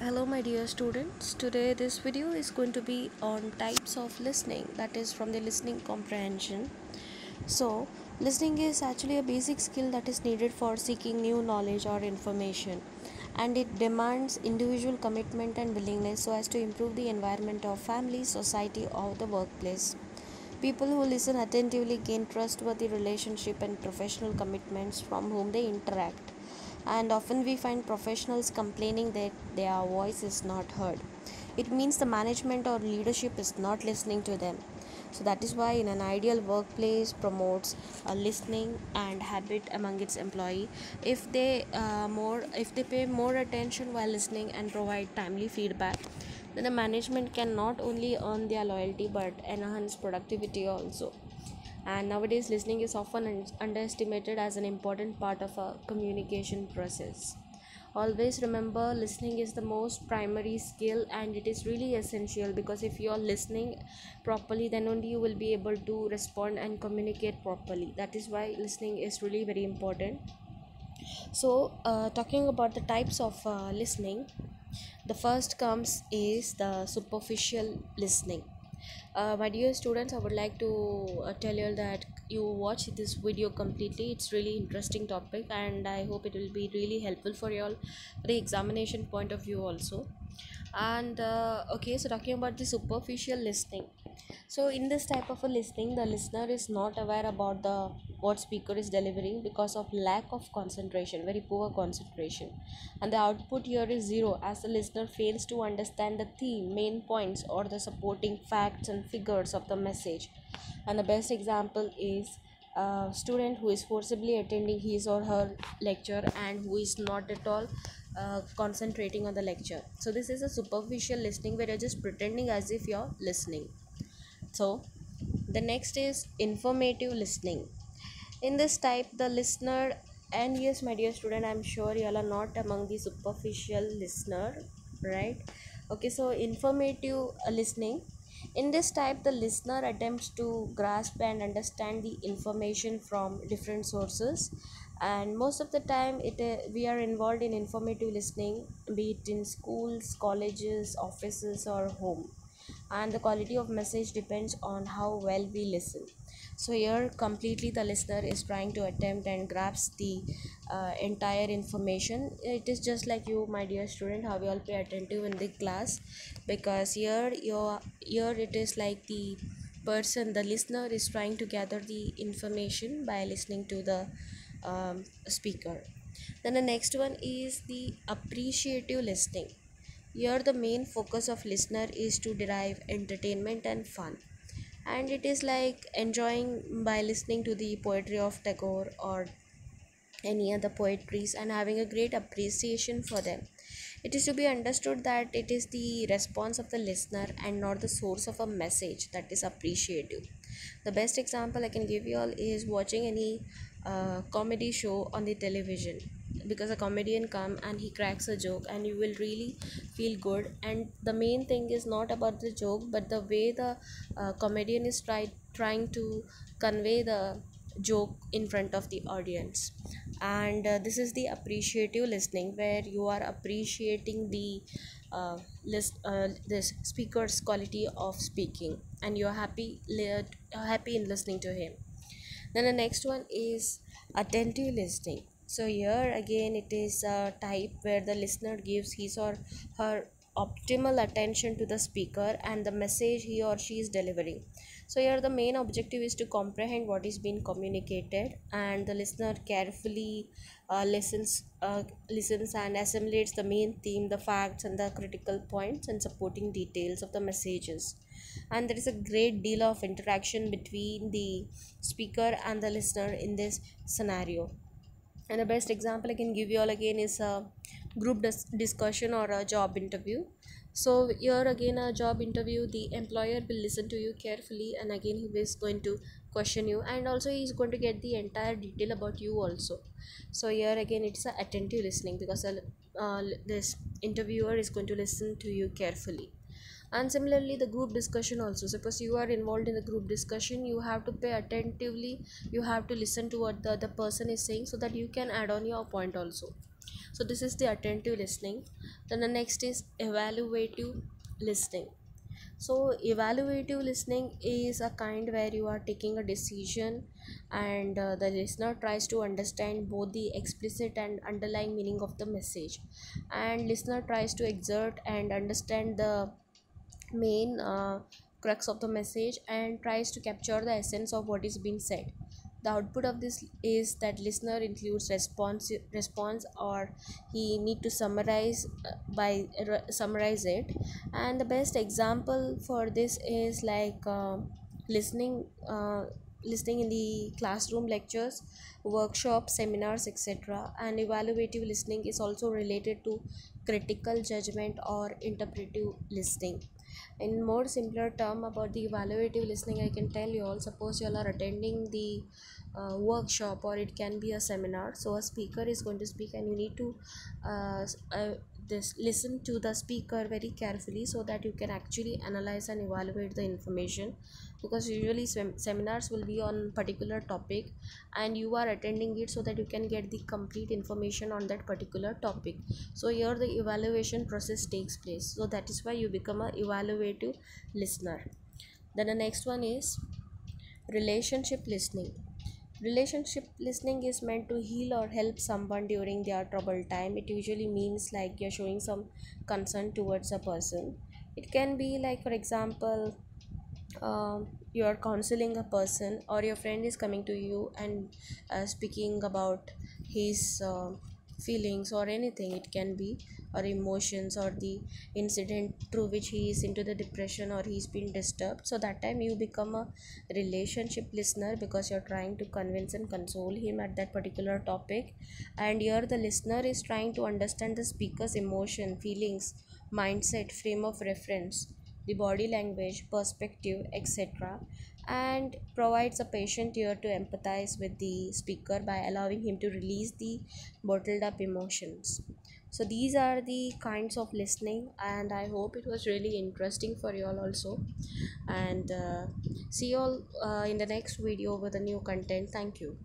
Hello, my dear students. Today, this video is going to be on types of listening, that is, from the listening comprehension. So, listening is actually a basic skill that is needed for seeking new knowledge or information, and it demands individual commitment and willingness so as to improve the environment of family, society, or the workplace. People who listen attentively gain trustworthy relationship and professional commitments from whom they interact. And often we find professionals complaining that their voice is not heard. It means the management or leadership is not listening to them. So that is why in an ideal workplace promotes a listening and habit among its employee. If they pay more attention while listening and provide timely feedback, then the management can not only earn their loyalty but enhance productivity also. And nowadays, listening is often underestimated as an important part of a communication process. Always remember, listening is the most primary skill and it is really essential, because if you are listening properly, then only you will be able to respond and communicate properly. That is why listening is really very important. So, talking about the types of listening, the first comes is the superficial listening. My dear students, I would like to tell you that you watch this video completely. It's really interesting topic, and I hope it will be really helpful for you all for the examination point of view also. And okay, so talking about the superficial listening. So in this type of a listening, the listener is not aware about the what speaker is delivering because of lack of concentration, very poor concentration, and the output here is zero as the listener fails to understand the theme, main points, or the supporting facts and figures of the message. And the best example is a student who is forcibly attending his or her lecture and who is not at all concentrating on the lecture. So this is a superficial listening where you're just pretending as if you're listening. So the next is informative listening. In this type, the listener, and yes, my dear student, I'm sure you all are not among the superficial listener, right? Okay, so informative listening. In this type, the listener attempts to grasp and understand the information from different sources, and most of the time we are involved in informative listening, be it in schools, colleges, offices, or home, and the quality of message depends on how well we listen. So here completely the listener is trying to attempt and grasp the entire information. It is just like you, my dear student, how you all pay attentive in the class, because here it is like the listener is trying to gather the information by listening to the speaker. Then the next one is the appreciative listening. Here, the main focus of listener is to derive entertainment and fun, and it is like enjoying by listening to the poetry of Tagore or any other poetries and having a great appreciation for them. It is to be understood that it is the response of the listener and not the source of a message that is appreciative. The best example I can give you all is watching any comedy show on the television, because a comedian come and he cracks a joke and you will really feel good, and the main thing is not about the joke but the way the comedian is trying to convey the joke in front of the audience. And this is the appreciative listening, where you are appreciating the this speaker's quality of speaking and you're happy in listening to him. Then the next one is attentive listening. So here again it is a type where the listener gives his or her optimal attention to the speaker and the message he or she is delivering. So here the main objective is to comprehend what is being communicated, and the listener carefully listens and assimilates the main theme, the facts, and the critical points and supporting details of the messages. And there is a great deal of interaction between the speaker and the listener in this scenario. And the best example I can give you all again is a group discussion or a job interview. So here again, a job interview, the employer will listen to you carefully, and again he is going to question you, and also he is going to get the entire detail about you also. So here again it's a attentive listening, because this interviewer is going to listen to you carefully. And similarly the group discussion also, suppose you are involved in the group discussion, you have to pay attentively, you have to listen to what the other person is saying so that you can add on your point also. So this is the attentive listening. Then the next is evaluative listening. So evaluative listening is a kind where you are taking a decision, and the listener tries to understand both the explicit and underlying meaning of the message, and listener tries to exert and understand the main crux of the message and tries to capture the essence of what is being said. The output of this is that listener includes response, or he need to summarize it. And the best example for this is like listening uh, listening in the classroom lectures, workshops, seminars, etc. And evaluative listening is also related to critical judgment or interpretive listening. In more simpler term about the evaluative listening, I can tell you all, suppose you all are attending the workshop, or it can be a seminar. So a speaker is going to speak, and you need to this listen to the speaker very carefully so that you can actually analyze and evaluate the information, because usually seminars will be on particular topic, and you are attending it so that you can get the complete information on that particular topic. So here the evaluation process takes place, so that is why you become a evaluative listener. Then the next one is relationship listening. Relationship listening is meant to heal or help someone during their troubled time. It usually means like you're showing some concern towards a person. It can be like, for example, you are counseling a person, or your friend is coming to you and speaking about his feelings or anything. It can be, or emotions, or the incident through which he is into the depression or he's been disturbed. So that time you become a relationship listener, because you're trying to convince and console him at that particular topic. And here the listener is trying to understand the speaker's emotion, feelings, mindset, frame of reference, the body language, perspective, etc., and provides a patient ear to empathize with the speaker by allowing him to release the bottled up emotions. So these are the kinds of listening, and I hope it was really interesting for you all also. And see you all in the next video with a new content. Thank you.